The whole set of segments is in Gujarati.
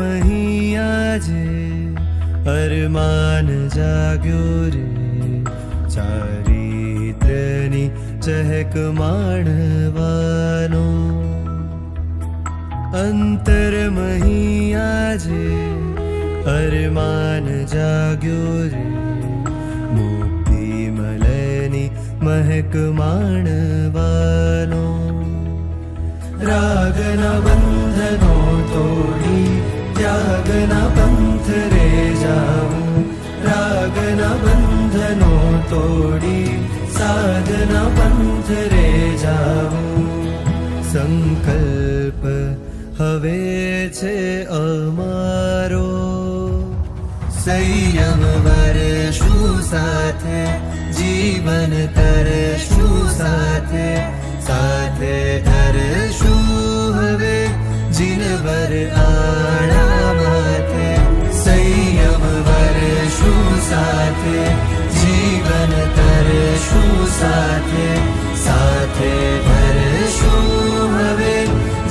મહી આજે અરમાન જાગ્યો રે, ચારિત્રની ચહેક માણવાનો. અંતર મહી આજે અરમાન જાગ્યો રે, મુક્તિ મલયની મહેક માણવાનો. રાગના બંધનો તોડી ત્યાગના પંથ રે જાવું, રાગના બંધનો તોડી સાધના પંથ રે જાવું. સંકલ્પ હવે છે અમારો, સંયમ વરશું સાથે, જીવન તરશું સાથે, સાથે ધરશું હવે જીનવર આણા માથે. સંયમ વરશું સાથે, જીવન તરશું સાથે, સાથે ધરશું હવે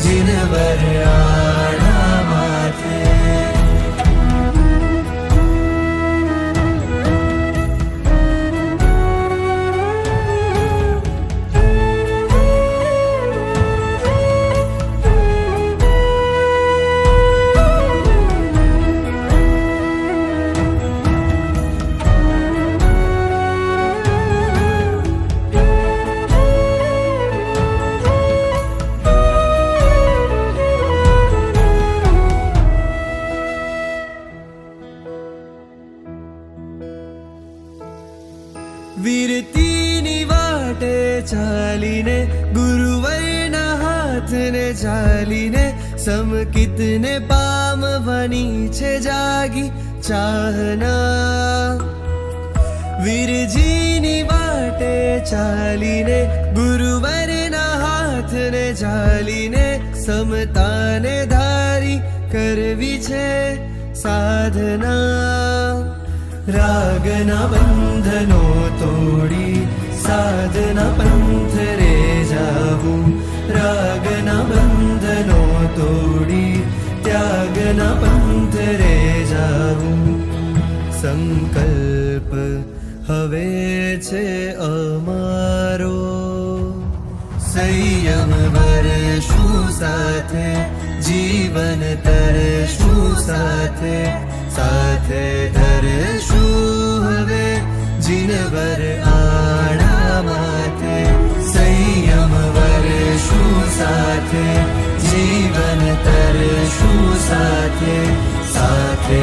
જીનવર આણા માથે. વીરતીની વાટે ચાલીને, ગુરુવરના હાથને ચાલીને, સમકિતને પામવાની છે જાગી ચાહના. વીરજીની વાટે ચાલીને, ગુરુવરના હાથને ચાલીને, સમતાને ધારી કરવી છે સાધના. રાગના બંધનો તોડી સાધના પંથ રે જાવું, રાગના બંધનો તોડી ત્યાગના પંથ રે જાવું. સંકલ્પ હવે છે અમારો, સંયમ વરશું સાથે, જીવન તરશું સાથે, સાથે ધરશું હવે જીનવર આણા માથે. સંયમ વરશું સાથે, જીવન તરશું સાથે, સાથે